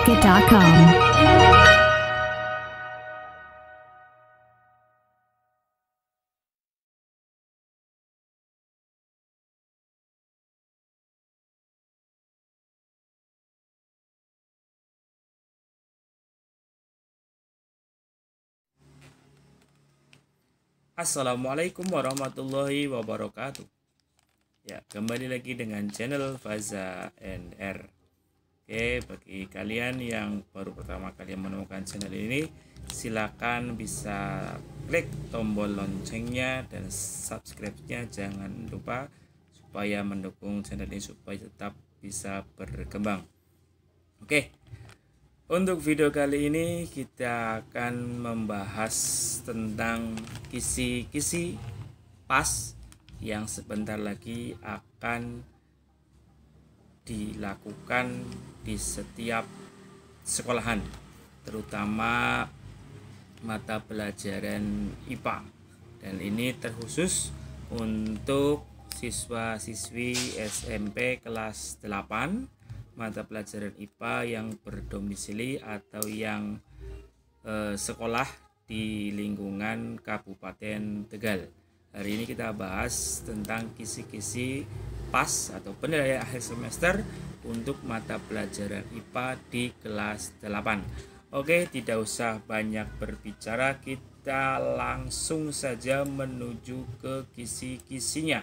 SoundCloudMarket.com. Assalamualaikum warahmatullahi wabarakatuh. Ya, kembali lagi dengan channel Faza NR. Oke, bagi kalian yang baru pertama kali menemukan channel ini, silakan bisa klik tombol loncengnya dan subscribe-nya, jangan lupa supaya mendukung channel ini supaya tetap bisa berkembang. Oke. Untuk video kali ini kita akan membahas tentang kisi-kisi PAS yang sebentar lagi akan dilakukan di setiap sekolahan, terutama mata pelajaran IPA, dan ini terkhusus untuk siswa-siswi SMP kelas 8 mata pelajaran IPA yang berdomisili atau yang sekolah di lingkungan Kabupaten Tegal. Hari ini kita bahas tentang kisi-kisi PAS atau penilaian akhir semester untuk mata pelajaran IPA di kelas 8. Oke, tidak usah banyak berbicara, kita langsung saja menuju ke kisi-kisinya.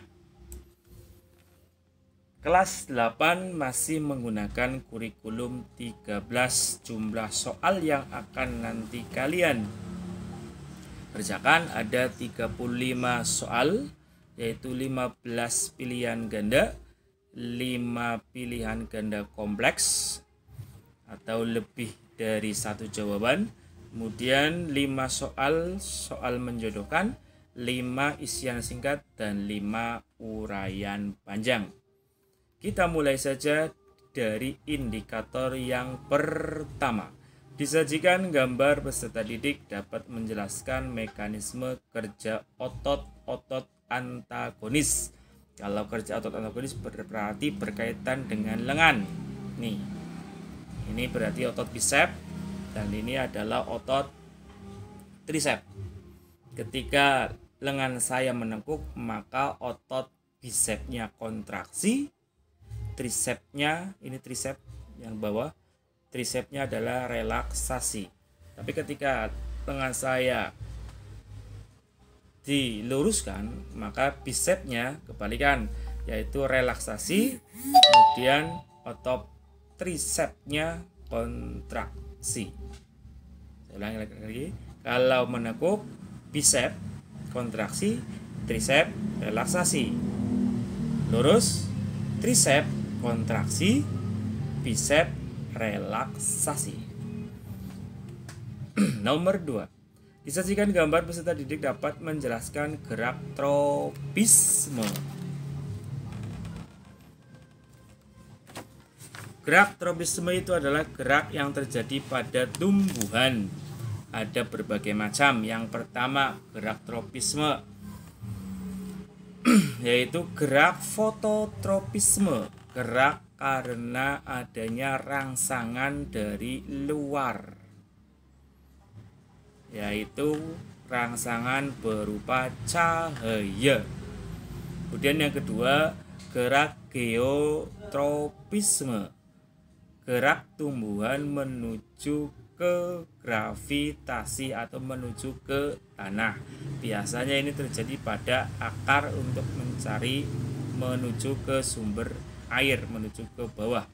Kelas 8 masih menggunakan kurikulum 13. Jumlah soal yang akan nanti kalian kerjakan ada 35 soal, yaitu 15 pilihan ganda, 5 pilihan ganda kompleks atau lebih dari satu jawaban, kemudian 5 soal menjodohkan, 5 isian singkat, dan 5 uraian panjang. Kita mulai saja dari indikator yang pertama. Disajikan gambar peserta didik dapat menjelaskan mekanisme kerja otot-otot antagonis. Kalau kerja otot antagonis berarti berkaitan dengan lengan. Nih, ini berarti otot bicep dan ini adalah otot tricep. Ketika lengan saya menekuk, maka otot bicepnya kontraksi. Tricepnya, ini tricep yang bawah, tricepnya adalah relaksasi. Tapi ketika lengan saya diluruskan, maka bicepnya kebalikan, yaitu relaksasi, kemudian otot tricepnya kontraksi. Saya ulangi lagi, kalau menekuk, bicep kontraksi, tricep relaksasi. Lurus, tricep kontraksi, bicep relaksasi. Nomor 2. Disajikan gambar peserta didik dapat menjelaskan gerak tropisme. Gerak tropisme itu adalah gerak yang terjadi pada tumbuhan. Ada berbagai macam. Yang pertama, gerak tropisme yaitu gerak fototropisme, gerak karena adanya rangsangan dari luar, yaitu rangsangan berupa cahaya. Kemudian yang kedua, gerak geotropisme, gerak tumbuhan menuju ke gravitasi atau menuju ke tanah. Biasanya ini terjadi pada akar untuk mencari menuju ke sumber air, menuju ke bawah.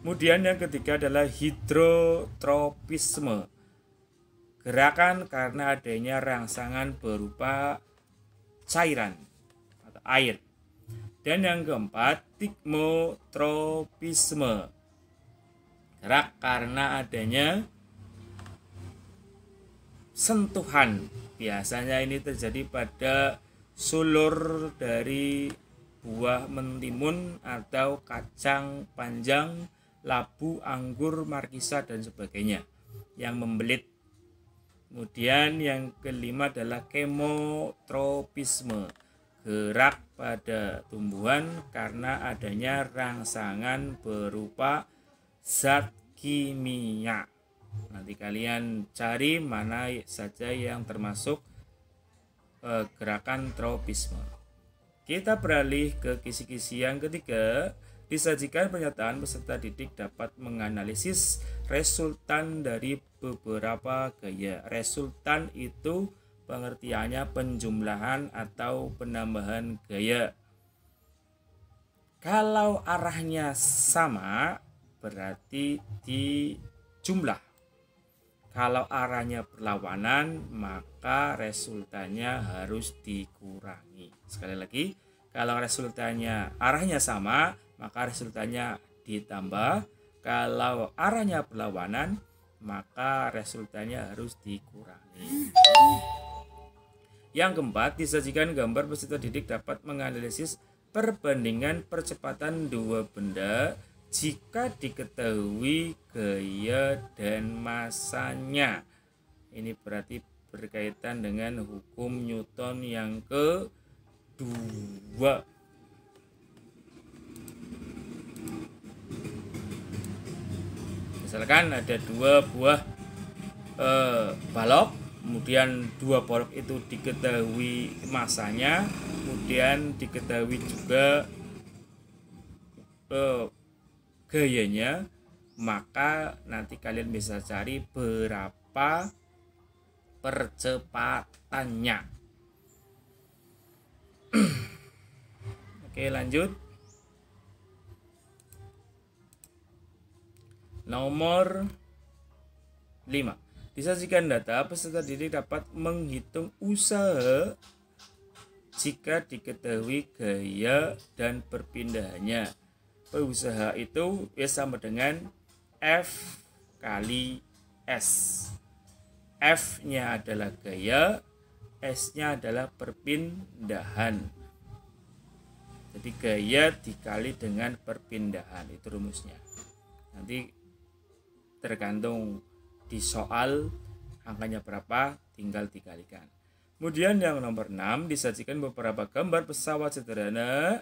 Kemudian yang ketiga adalah hidrotropisme, gerakan karena adanya rangsangan berupa cairan atau air. Dan yang keempat, tigmotropisme, gerak karena adanya sentuhan. Biasanya ini terjadi pada sulur dari buah mentimun atau kacang panjang, labu, anggur, markisa, dan sebagainya yang membelit. Kemudian yang kelima adalah kemotropisme, gerak pada tumbuhan karena adanya rangsangan berupa zat kimia. Nanti kalian cari mana saja yang termasuk gerakan tropisme. Kita beralih ke kisi-kisi yang ketiga. Disajikan pernyataan peserta didik dapat menganalisis resultan dari beberapa gaya. Resultan itu pengertiannya penjumlahan atau penambahan gaya. Kalau arahnya sama berarti dijumlah. Kalau arahnya berlawanan maka resultannya harus dikurangi. Sekali lagi, kalau resultannya arahnya sama maka resultannya ditambah. Kalau arahnya berlawanan maka resultannya harus dikurangi. Yang keempat, disajikan gambar peserta didik dapat menganalisis perbandingan percepatan dua benda jika diketahui gaya dan masanya. Ini berarti berkaitan dengan hukum Newton yang kedua. Misalkan ada dua buah balok, kemudian dua balok itu diketahui masanya, kemudian diketahui juga gayanya, maka nanti kalian bisa cari berapa percepatannya. Oke, lanjut. Nomor 5. Disajikan data, peserta didik dapat menghitung usaha jika diketahui gaya dan perpindahannya. Usaha itu sama dengan F kali S. F-nya adalah gaya, S-nya adalah perpindahan. Jadi gaya dikali dengan perpindahan, itu rumusnya. Nanti tergantung di soal angkanya berapa, tinggal dikalikan. Kemudian yang nomor 6, disajikan beberapa gambar pesawat sederhana.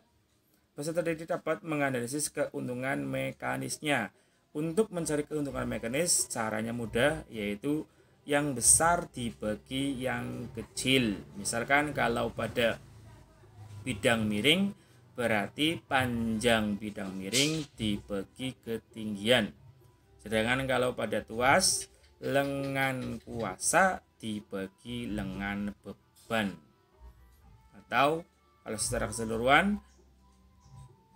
Peserta didik dapat menganalisis keuntungan mekanisnya. Untuk mencari keuntungan mekanis, caranya mudah, yaitu yang besar dibagi yang kecil. Misalkan kalau pada bidang miring, berarti panjang bidang miring dibagi ketinggian. Sedangkan kalau pada tuas, lengan kuasa dibagi lengan beban. Atau kalau secara keseluruhan,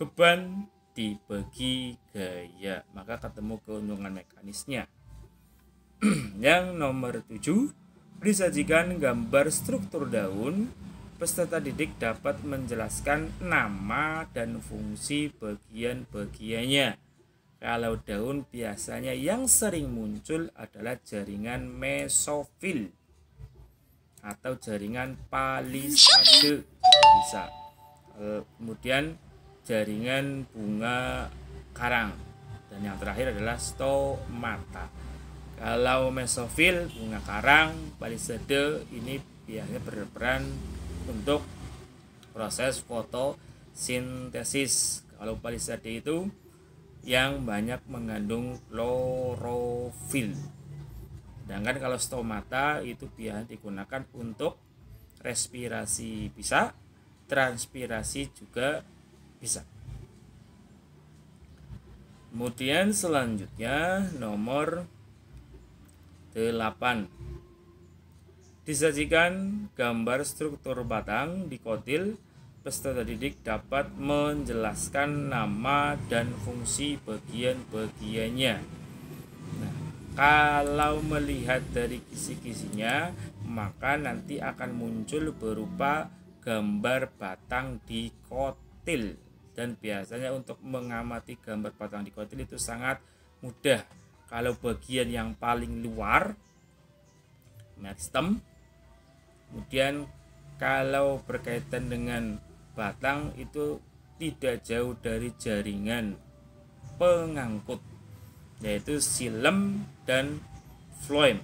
beban dibagi gaya, maka ketemu keuntungan mekanisnya. Yang nomor 7, disajikan gambar struktur daun. Peserta didik dapat menjelaskan nama dan fungsi bagian-bagiannya. Kalau daun biasanya yang sering muncul adalah jaringan mesofil atau jaringan palisade, bisa. Kemudian jaringan bunga karang, dan yang terakhir adalah stomata. Kalau mesofil, bunga karang, palisade ini biasanya berperan untuk proses fotosintesis. Kalau palisade itu yang banyak mengandung klorofil. Sedangkan kalau stomata itu biasanya digunakan untuk respirasi, bisa, transpirasi juga bisa. Kemudian selanjutnya nomor 8. Disajikan gambar struktur batang dikotil. Peserta didik dapat menjelaskan nama dan fungsi bagian-bagiannya. Nah, kalau melihat dari kisi-kisinya, maka nanti akan muncul berupa gambar batang dikotil. Dan biasanya untuk mengamati gambar batang dikotil itu sangat mudah. Kalau bagian yang paling luar, meristem. Kemudian kalau berkaitan dengan batang itu tidak jauh dari jaringan pengangkut, yaitu xilem dan phloem.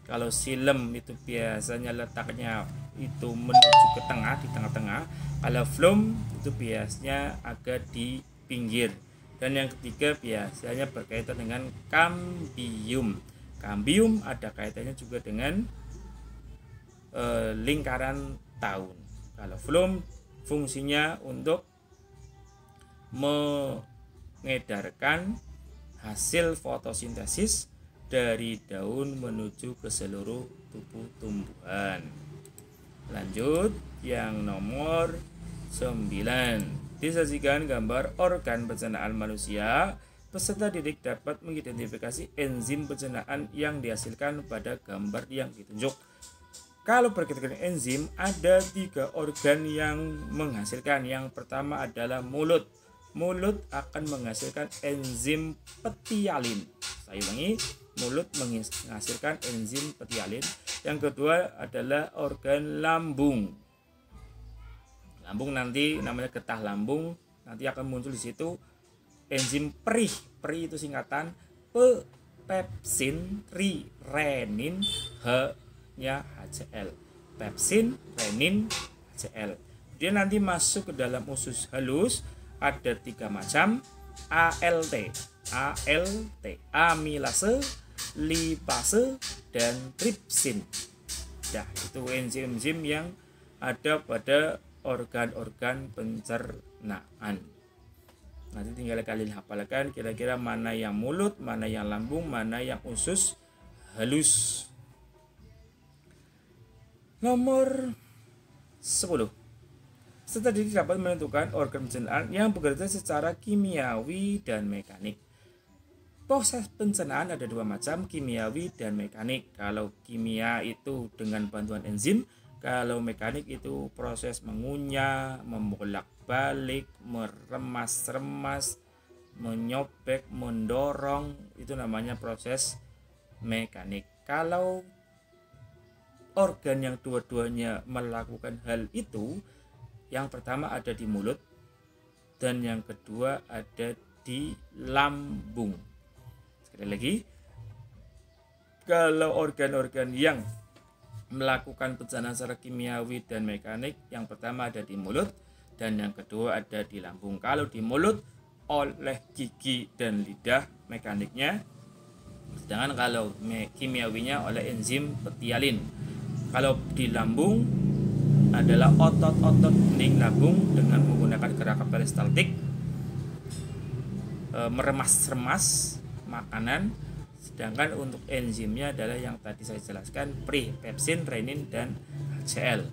Kalau xilem itu biasanya letaknya itu menuju ke tengah, di tengah-tengah. Kalau phloem itu biasanya agak di pinggir. Dan yang ketiga biasanya berkaitan dengan kambium. Kambium ada kaitannya juga dengan lingkaran tahun. Kalau floem fungsinya untuk mengedarkan hasil fotosintesis dari daun menuju ke seluruh tubuh tumbuhan. Lanjut yang nomor 9. Disajikan gambar organ pencernaan manusia. Peserta didik dapat mengidentifikasi enzim pencernaan yang dihasilkan pada gambar yang ditunjuk. Kalau berkaitan dengan enzim, ada 3 organ yang menghasilkan. Yang pertama adalah mulut. Mulut akan menghasilkan enzim petialin. Saya ulangi, mulut menghasilkan enzim petialin. Yang kedua adalah organ lambung. Lambung nanti namanya getah lambung, nanti akan muncul di situ enzim perih. Perih itu singkatan pepsin, renin, H-nya HCl. Pepsin, renin, HCl. Dia nanti masuk ke dalam usus halus, ada 3 macam: ALT, amilase, lipase, dan tripsin. Nah, itu enzim-enzim yang ada pada organ-organ pencernaan. Nanti tinggal kalian hafalkan kira-kira mana yang mulut, mana yang lambung, mana yang usus halus. Nomor 10. Peserta didik dapat menentukan organ pencernaan yang bekerja secara kimiawi dan mekanik. Proses pencernaan ada 2 macam, kimiawi dan mekanik. Kalau kimia itu dengan bantuan enzim, kalau mekanik itu proses mengunyah, membolak-balik, meremas-remas, menyobek, mendorong, itu namanya proses mekanik. Kalau organ yang dua-duanya melakukan hal itu, yang pertama ada di mulut dan yang kedua ada di lambung. Sekali lagi, kalau organ-organ yang melakukan pencernaan secara kimiawi dan mekanik, yang pertama ada di mulut dan yang kedua ada di lambung. Kalau di mulut oleh gigi dan lidah mekaniknya, sedangkan kalau kimiawinya oleh enzim petialin. Kalau di lambung adalah otot-otot dinding lambung dengan menggunakan gerakan peristaltik, meremas-remas makanan. Sedangkan untuk enzimnya adalah yang tadi saya jelaskan, pepsin, renin, dan HCl.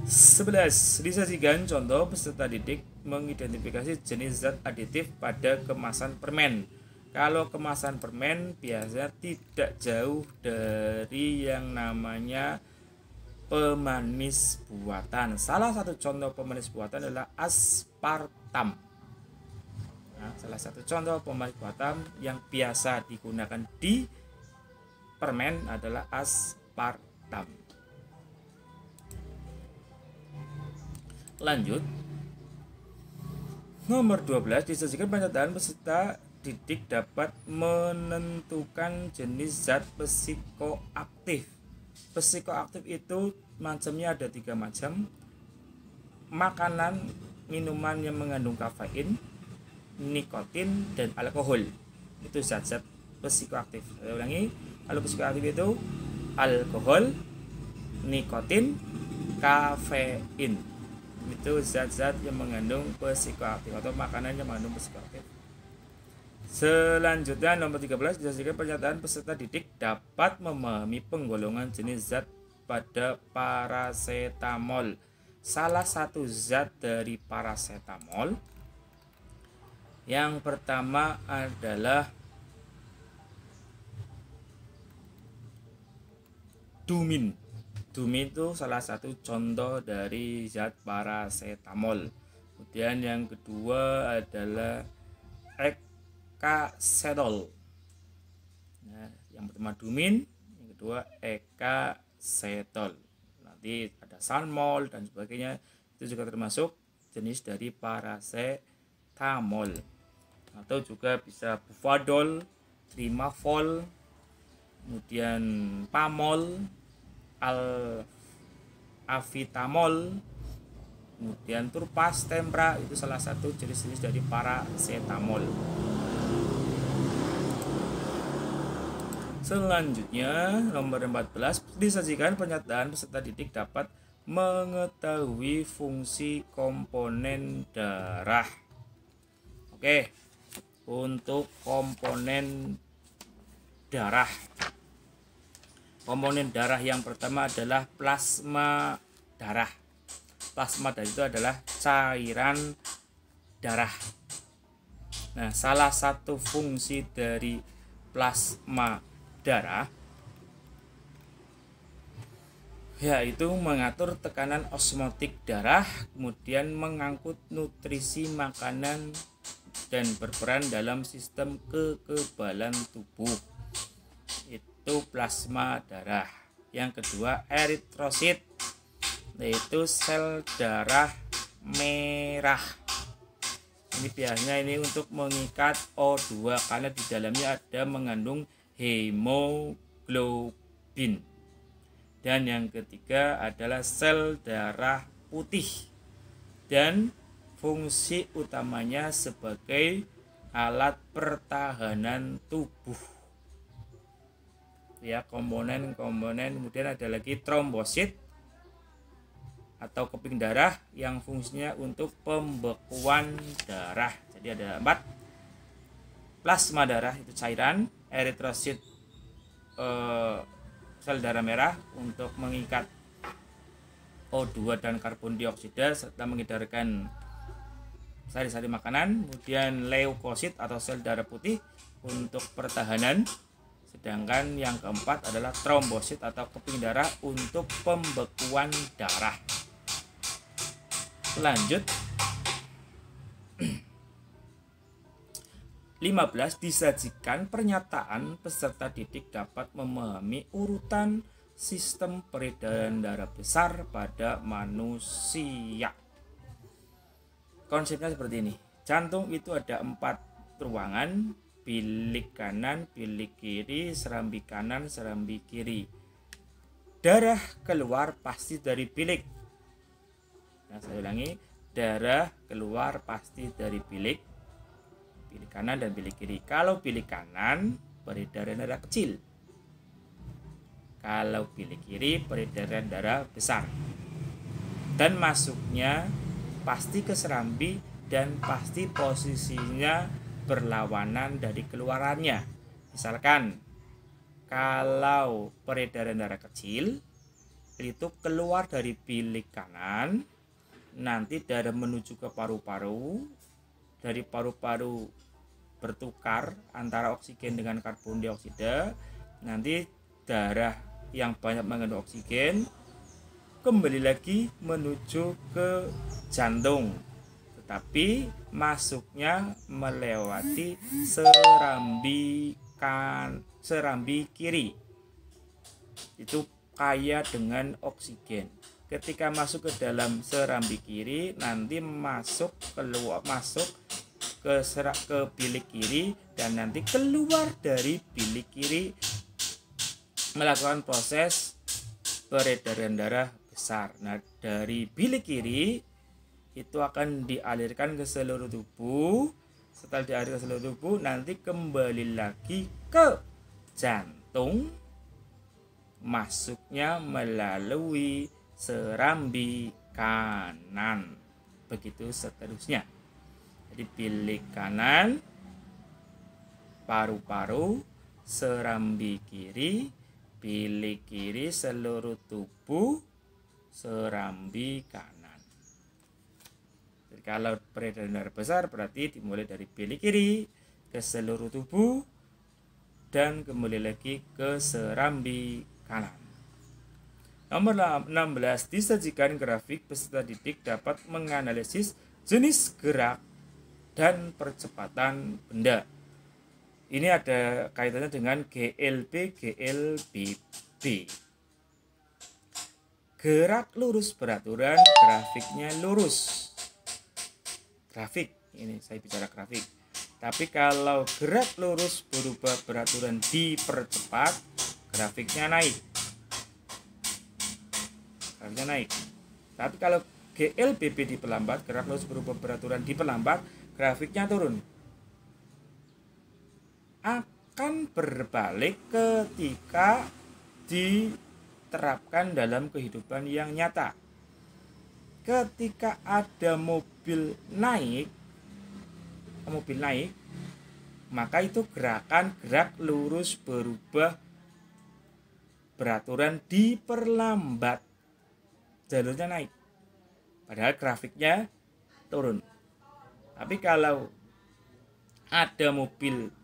11. Disajikan contoh peserta didik mengidentifikasi jenis zat aditif pada kemasan permen. Kalau kemasan permen biasanya tidak jauh dari yang namanya pemanis buatan. Salah satu contoh pemanis buatan adalah aspartam. Nah, salah satu contoh pemanis buatan yang biasa digunakan di permen adalah aspartam. Lanjut, nomor 12. Disajikan pernyataan peserta didik dapat menentukan jenis zat psikoaktif. Psikoaktif itu macamnya ada 3 macam: makanan, minuman yang mengandung kafein, nikotin, dan alkohol. Itu zat-zat psikoaktif. Saya ulangi, kalau psikoaktif itu alkohol, nikotin, kafein. Itu zat-zat yang mengandung psikoaktif atau makanan yang mengandung psikoaktif. Selanjutnya nomor 13. Disajikan pernyataan peserta didik dapat memahami penggolongan jenis zat pada parasetamol. Salah satu zat dari parasetamol yang pertama adalah dumin. Dumin itu salah satu contoh dari zat parasetamol. Kemudian yang kedua adalah ekasetol. Nah, yang pertama dumin, yang kedua ekasetol. Nanti ada salmol dan sebagainya, itu juga termasuk jenis dari parasetamol. Atau juga bisa bufadol, trimafol, kemudian pamol, avitamol, kemudian Turpas Tempra itu salah satu jenis-jenis dari paracetamol. Selanjutnya nomor 14 disajikan pernyataan peserta didik dapat mengetahui fungsi komponen darah. Oke, untuk komponen darah. Komponen darah yang pertama adalah plasma darah. Plasma darah itu adalah cairan darah. Nah, salah satu fungsi dari plasma darah yaitu mengatur tekanan osmotik darah, kemudian mengangkut nutrisi makanan dan berperan dalam sistem kekebalan tubuh. Itu plasma darah. Yang kedua, eritrosit, yaitu sel darah merah. Ini biasanya ini untuk mengikat O2 karena di dalamnya ada mengandung hemoglobin. Dan yang ketiga adalah sel darah putih, dan fungsi utamanya sebagai alat pertahanan tubuh. Ya, komponen-komponen. Kemudian ada lagi trombosit atau keping darah yang fungsinya untuk pembekuan darah. Jadi ada 4. Plasma darah itu cairan, eritrosit sel darah merah untuk mengikat O2 dan karbon dioksida serta mengedarkan sari-sari makanan. Kemudian leukosit atau sel darah putih untuk pertahanan. Sedangkan yang keempat adalah trombosit atau keping darah untuk pembekuan darah. Lanjut. 15. Disajikan pernyataan peserta didik dapat memahami urutan sistem peredaran darah besar pada manusia. Konsepnya seperti ini. Jantung itu ada 4 ruangan, bilik kanan, bilik kiri, serambi kanan, serambi kiri. Darah keluar pasti dari bilik. Nah, saya ulangi, darah keluar pasti dari bilik kanan dan bilik kiri. Kalau bilik kanan, peredaran darah kecil. Kalau bilik kiri, peredaran darah besar. Dan masuknya pasti ke serambi dan pasti posisinya berlawanan dari keluarannya. Misalkan, kalau peredaran darah kecil itu keluar dari bilik kanan, nanti darah menuju ke paru-paru, dari paru-paru bertukar antara oksigen dengan karbon dioksida, nanti darah yang banyak mengandung oksigen kembali lagi menuju ke jantung, tetapi masuknya melewati serambi kiri, itu kaya dengan oksigen. Ketika masuk ke dalam serambi kiri, nanti masuk ke bilik kiri, dan nanti keluar dari bilik kiri melakukan proses peredaran darah besar. Nah, dari bilik kiri itu akan dialirkan ke seluruh tubuh. Setelah dialirkan ke seluruh tubuh, nanti kembali lagi ke jantung, masuknya melalui serambi kanan, begitu seterusnya. Jadi bilik kanan, paru-paru, serambi kiri, bilik kiri, seluruh tubuh, serambi kanan. Jadi kalau peredaran darah besar berarti dimulai dari bilik kiri ke seluruh tubuh dan kembali lagi ke serambi kanan. Nomor 16, disajikan grafik peserta didik dapat menganalisis jenis gerak dan percepatan benda. Ini ada kaitannya dengan GLB, GLBB. Gerak lurus beraturan, grafiknya lurus. Grafik, ini saya bicara grafik. Tapi kalau gerak lurus berubah beraturan dipercepat, grafiknya naik. Tapi kalau GLBB diperlambat, gerak lurus berubah peraturan diperlambat, grafiknya turun. Akan berbalik ketika diterapkan dalam kehidupan yang nyata. Ketika ada mobil naik, maka itu gerakan gerak lurus berubah beraturan diperlambat, jalurnya naik, padahal grafiknya turun. Tapi kalau ada mobil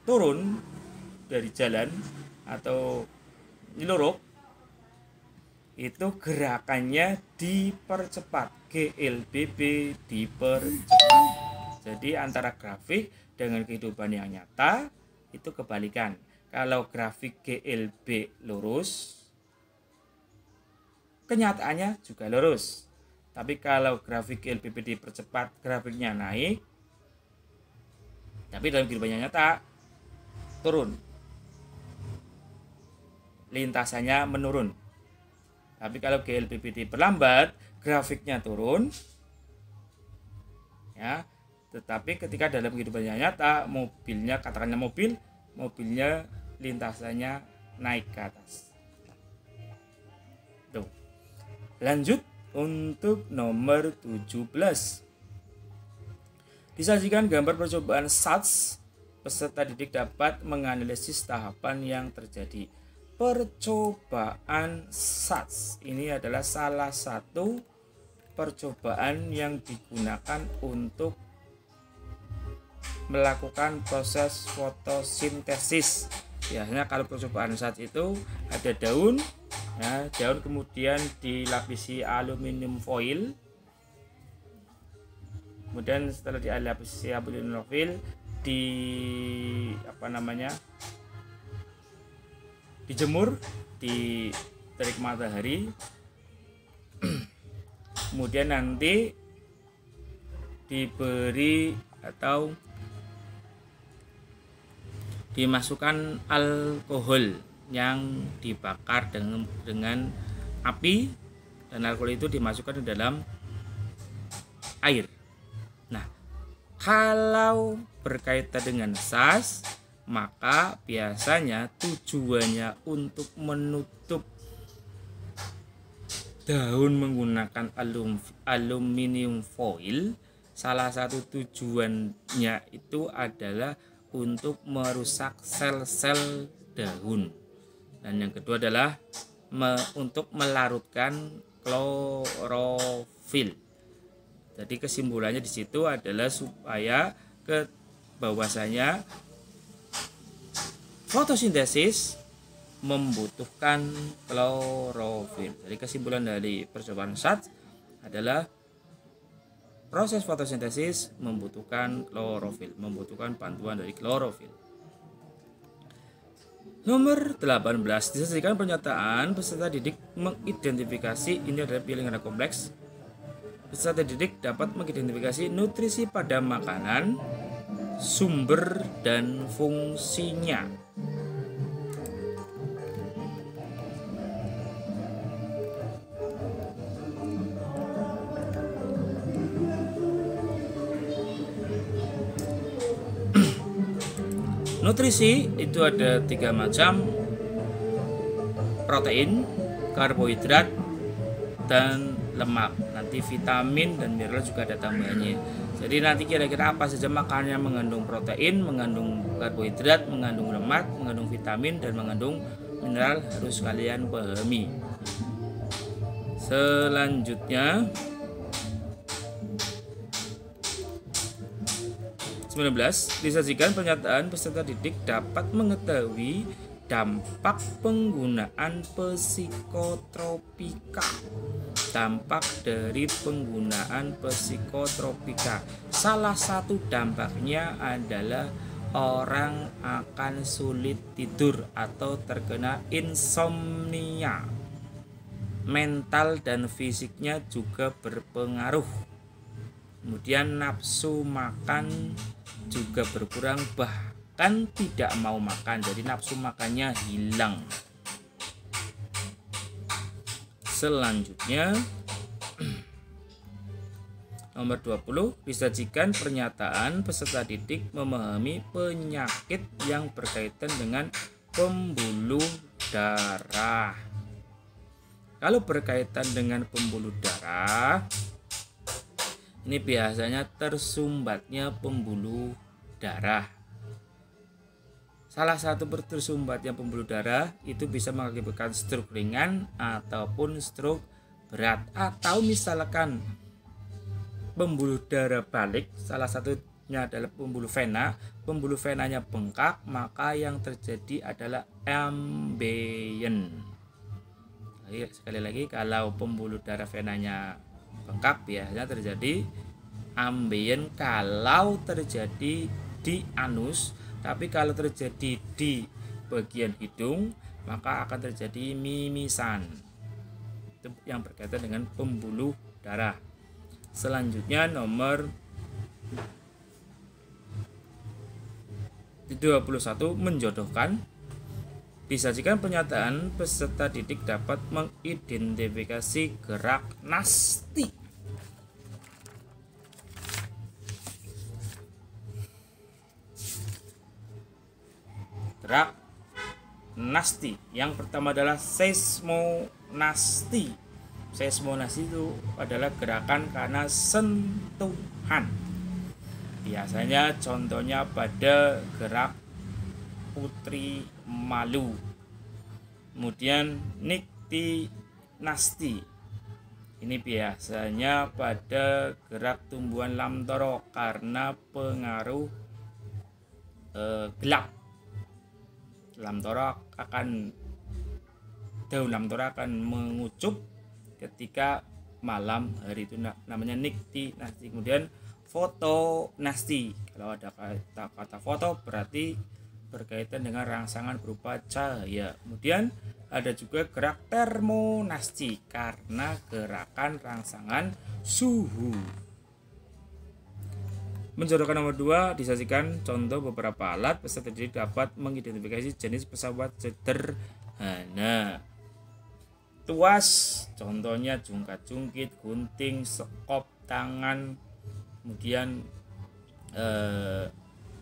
turun dari jalan atau nyeluruk, itu gerakannya dipercepat, GLBB dipercepat. Jadi antara grafik dengan kehidupan yang nyata itu kebalikan. Kalau grafik GLB lurus, kenyataannya juga lurus. Tapi kalau grafik GLBB dipercepat, grafiknya naik, tapi dalam kehidupan yang nyata turun, lintasannya menurun. Tapi kalau GLBB diperlambat, grafiknya turun, ya. Tetapi ketika dalam kehidupan yang nyata, mobilnya, katakanlah mobilnya lintasannya naik ke atas. Tuh. Lanjut untuk nomor 17. Disajikan gambar percobaan SATS. Peserta didik dapat menganalisis tahapan yang terjadi. Percobaan SATS ini adalah salah satu percobaan yang digunakan untuk melakukan proses fotosintesis. Biasanya kalau percobaan SATS itu ada daun, ya, daun kemudian dilapisi aluminium foil. Kemudian setelah dilapisi aluminium foil, dijemur di terik matahari. Kemudian nanti diberi atau dimasukkan alkohol yang dibakar dengan api, dan alkohol itu dimasukkan ke dalam air. Nah, kalau berkaitan dengan SATS, maka biasanya tujuannya untuk menutup daun menggunakan aluminium foil. Salah satu tujuannya itu adalah untuk merusak sel-sel daun, dan yang kedua adalah untuk melarutkan klorofil. Jadi kesimpulannya di situ adalah supaya bahwasanya fotosintesis membutuhkan klorofil. Jadi kesimpulan dari percobaan SATS adalah proses fotosintesis membutuhkan klorofil, membutuhkan bantuan dari klorofil. Nomor 18, disajikan pernyataan peserta didik mengidentifikasi, ini adalah pilihan kompleks. Peserta didik dapat mengidentifikasi nutrisi pada makanan, sumber dan fungsinya. Nutrisi itu ada 3 macam: protein, karbohidrat, dan lemak. Nanti vitamin dan mineral juga ada tambahannya. Jadi nanti kira-kira apa saja makanan yang mengandung protein, mengandung karbohidrat, mengandung lemak, mengandung vitamin, dan mengandung mineral harus kalian pahami. Selanjutnya 19, disajikan pernyataan peserta didik dapat mengetahui dampak penggunaan psikotropika. Dampak dari penggunaan psikotropika, salah satu dampaknya adalah orang akan sulit tidur atau terkena insomnia. Mental dan fisiknya juga berpengaruh. Kemudian nafsu makan juga berkurang, bahkan tidak mau makan, jadi nafsu makannya hilang. Selanjutnya Nomor 20, disajikan pernyataan peserta didik memahami penyakit yang berkaitan dengan pembuluh darah. Kalau berkaitan dengan pembuluh darah, ini biasanya tersumbatnya pembuluh darah. Salah satu tersumbatnya pembuluh darah itu bisa mengakibatkan stroke ringan ataupun stroke berat. Atau misalkan pembuluh darah balik, salah satunya adalah pembuluh venanya bengkak, maka yang terjadi adalah ambeien. Sekali lagi, kalau pembuluh darah venanya bengkak biasanya terjadi ambeien kalau terjadi di anus, tapi kalau terjadi di bagian hidung maka akan terjadi mimisan. Itu yang berkaitan dengan pembuluh darah. Selanjutnya nomor 21, menjodohkan. Disajikan pernyataan peserta didik dapat mengidentifikasi gerak nasti. Gerak nasti. Yang pertama adalah seismonasti. Seismonasti itu adalah gerakan karena sentuhan. Biasanya contohnya pada gerak putri malu. Kemudian niktinasti. Ini biasanya pada gerak tumbuhan lamtoro karena pengaruh gelap. Daun lamtoro akan mengucup ketika malam hari, itu namanya niktinasti. Kemudian fotonasti. Kalau ada kata foto berarti berkaitan dengan rangsangan berupa cahaya. Kemudian ada juga gerak termonasti karena gerakan rangsangan suhu. Menjodohkan nomor 2, disajikan contoh beberapa alat peserta didik dapat mengidentifikasi jenis pesawat sederhana. Tuas, contohnya jungkat-jungkit, gunting, sekop tangan, kemudian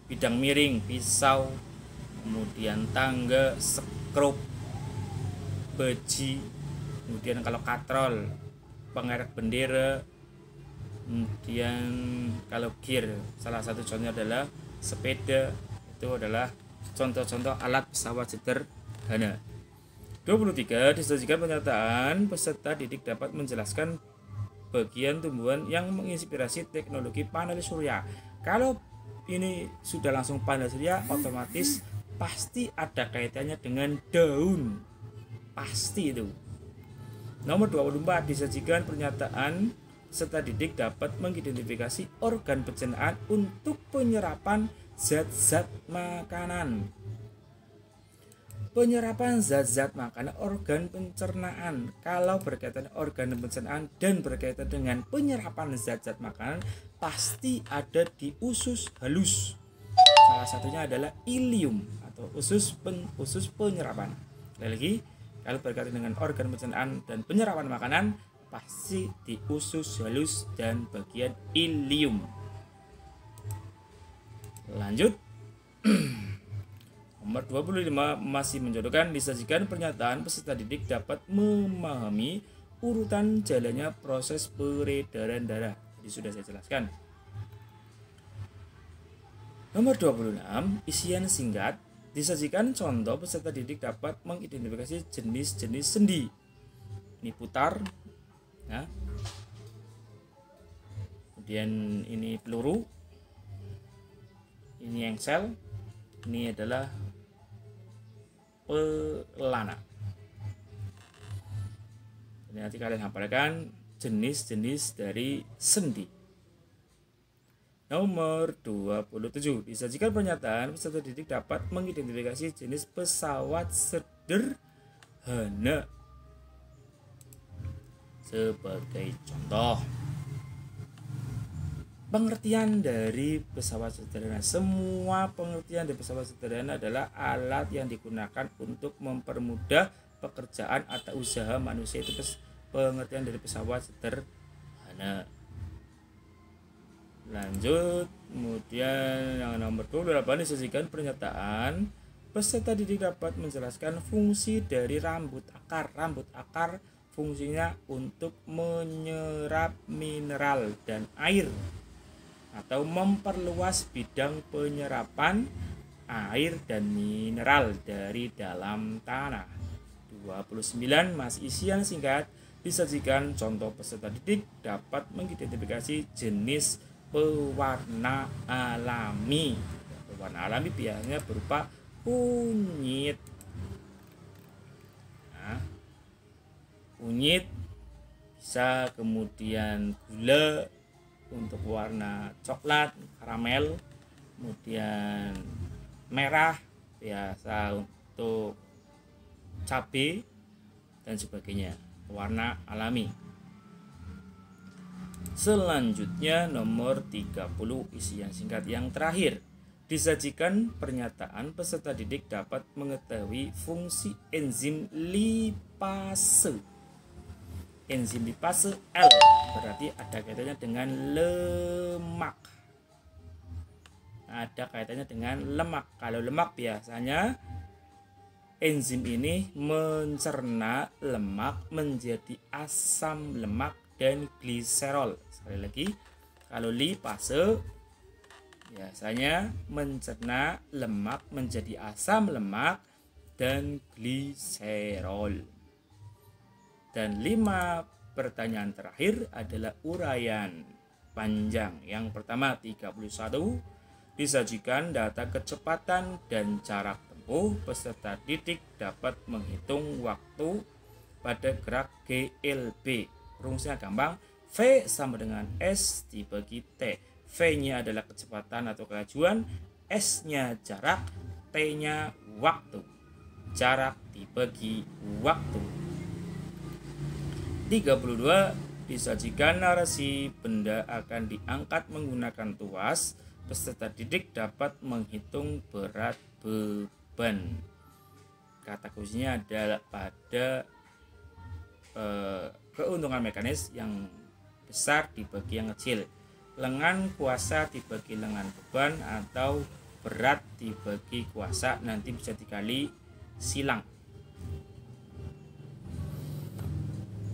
bidang miring, pisau, kemudian tangga, skrup, beji, kemudian kalau katrol, pengerek bendera, kemudian kalau gear, salah satu contohnya adalah sepeda. Itu adalah contoh-contoh alat pesawat sederhana. 23, disajikan pernyataan peserta didik dapat menjelaskan bagian tumbuhan yang menginspirasi teknologi panel surya. Kalau ini sudah langsung panel surya, otomatis pasti ada kaitannya dengan daun, pasti itu. Nomor 24, disajikan pernyataan peserta didik dapat mengidentifikasi organ pencernaan untuk penyerapan zat-zat makanan. Penyerapan zat-zat makanan, organ pencernaan. Kalau berkaitan organ pencernaan dan berkaitan dengan penyerapan zat-zat makanan, pasti ada di usus halus. Salah satunya adalah ilium atau usus penyerapan. Lagi, kalau berkaitan dengan organ pencernaan dan penyerapan makanan, pasti di usus halus dan bagian ilium. Lanjut. Nomor 25, masih menjodohkan, disajikan pernyataan peserta didik dapat memahami urutan jalannya proses peredaran darah. Jadi sudah saya jelaskan. Nomor 26, isian singkat, disajikan contoh peserta didik dapat mengidentifikasi jenis-jenis sendi. Ini putar, ya. Kemudian ini peluru, ini engsel, ini adalah pelana. Jadi nanti kalian hafalkan jenis-jenis dari sendi. Nomor 27, disajikan pernyataan peserta didik dapat mengidentifikasi jenis pesawat sederhana. Sebagai contoh, pengertian dari pesawat sederhana. Semua pengertian dari pesawat sederhana adalah alat yang digunakan untuk mempermudah pekerjaan atau usaha manusia. Itu pengertian dari pesawat sederhana. Lanjut, kemudian yang nomor 28 disajikan pernyataan peserta didik dapat menjelaskan fungsi dari rambut akar. Rambut akar fungsinya untuk menyerap mineral dan air atau memperluas bidang penyerapan air dan mineral dari dalam tanah. 29 masih isian singkat disajikan contoh peserta didik dapat mengidentifikasi jenis pewarna alami. Pewarna alami biasanya berupa kunyit. Nah, kunyit bisa, kemudian gula untuk warna coklat, karamel, kemudian merah biasa untuk cabai dan sebagainya, warna alami. Selanjutnya nomor 30 isian singkat yang terakhir disajikan pernyataan peserta didik dapat mengetahui fungsi enzim lipase. Enzim lipase L berarti ada kaitannya dengan lemak. Ada kaitannya dengan lemak. Kalau lemak biasanya enzim ini mencerna lemak menjadi asam lemak dan gliserol. Sekali lagi, kalau lipase biasanya mencerna lemak menjadi asam lemak dan gliserol. Dan 5 pertanyaan terakhir adalah uraian panjang. Yang pertama 31 disajikan data kecepatan dan jarak tempuh. Peserta didik dapat menghitung waktu pada gerak GLB. Rumusnya gampang, V sama dengan S dibagi T. V-nya adalah kecepatan atau kelajuan, S-nya jarak, T-nya waktu. Jarak dibagi waktu. 32 disajikan narasi benda akan diangkat menggunakan tuas. Peserta didik dapat menghitung berat beban. Kata kuncinya adalah pada keuntungan mekanis yang besar dibagi yang kecil, lengan kuasa dibagi lengan beban, atau berat dibagi kuasa, nanti bisa dikali silang.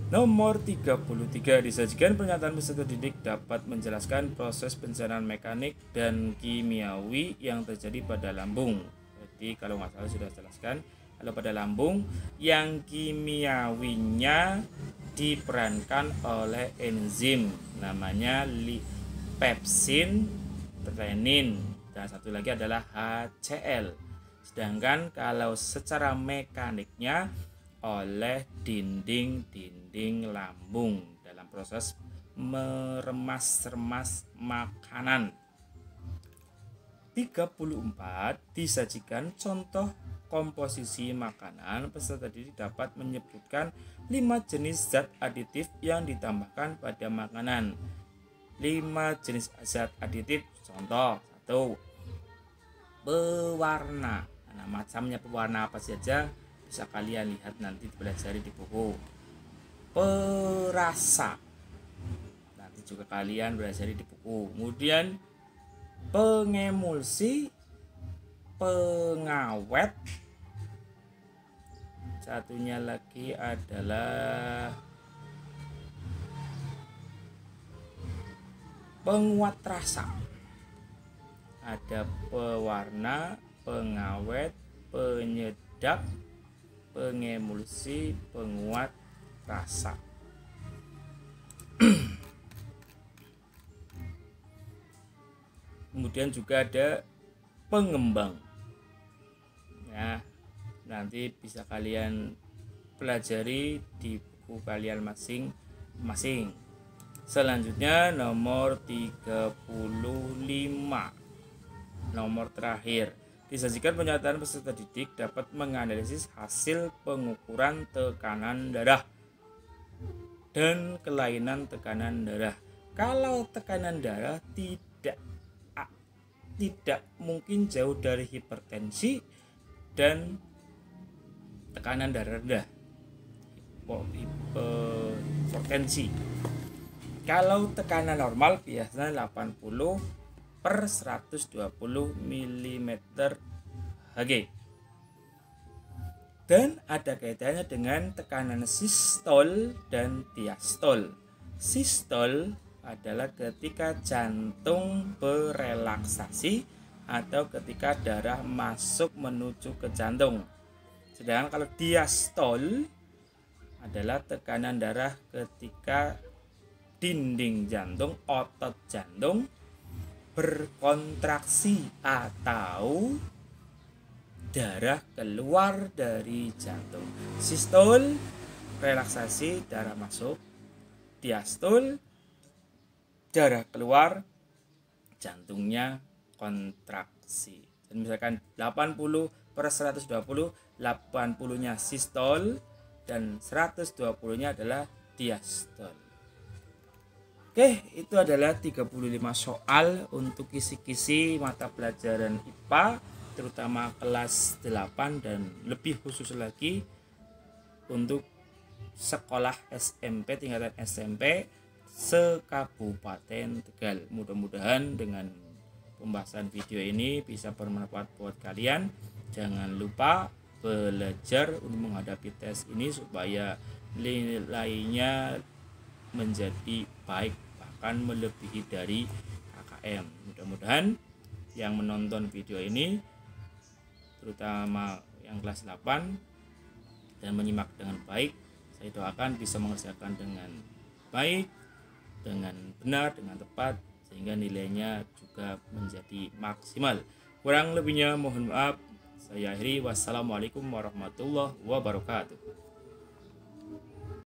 Nomor 33 disajikan pernyataan peserta didik dapat menjelaskan proses pencernaan mekanik dan kimiawi yang terjadi pada lambung. Jadi kalau nggak salah sudah jelaskan, kalau pada lambung yang kimiawinya diperankan oleh enzim namanya pepsin, renin, dan satu lagi adalah HCl. Sedangkan kalau secara mekaniknya oleh dinding-dinding lambung dalam proses meremas-remas makanan. 34 disajikan contoh komposisi makanan. Peserta didik dapat menyebutkan 5 jenis zat aditif yang ditambahkan pada makanan. 5 jenis zat aditif, contoh 1, pewarna. Nah, macamnya pewarna apa saja bisa kalian lihat nanti dipelajari di buku. Perasa, nanti juga kalian belajar di buku. Kemudian pengemulsi, pengawet, satunya lagi adalah penguat rasa. Ada pewarna, pengawet, penyedap, pengemulsi, penguat rasa. Kemudian juga ada pengembang. Ya, nanti bisa kalian pelajari di buku kalian masing-masing. Selanjutnya nomor 35. Nomor terakhir. Disajikan pernyataan peserta didik dapat menganalisis hasil pengukuran tekanan darah dan kelainan tekanan darah. Kalau tekanan darah tidak mungkin jauh dari hipertensi dan tekanan darah rendah, hipertensi. Kalau tekanan normal biasanya 80 per 120 mm Hg. Dan ada kaitannya dengan tekanan sistol dan diastol. Sistol adalah ketika jantung berelaksasi atau ketika darah masuk menuju ke jantung. Sedangkan kalau diastol adalah tekanan darah ketika dinding jantung, otot jantung berkontraksi atau darah keluar dari jantung. Sistol relaksasi, darah masuk. Diastol darah keluar, jantungnya kontraksi. Dan misalkan 80 per 120, 80-nya sistol dan 120-nya adalah diastol. Oke, itu adalah 35 soal untuk kisi-kisi mata pelajaran IPA, terutama kelas 8 dan lebih khusus lagi untuk sekolah SMP, tingkatan SMP se-Kabupaten Tegal. Mudah-mudahan dengan pembahasan video ini bisa bermanfaat buat kalian. Jangan lupa belajar untuk menghadapi tes ini supaya nilainya menjadi baik, bahkan melebihi dari KKM. Mudah-mudahan yang menonton video ini, terutama yang kelas 8, dan menyimak dengan baik, saya doakan bisa mengerjakan dengan baik, dengan benar, dengan tepat, sehingga nilainya juga menjadi maksimal. Kurang lebihnya mohon maaf. Saya akhiri. Wassalamualaikum warahmatullahi wabarakatuh.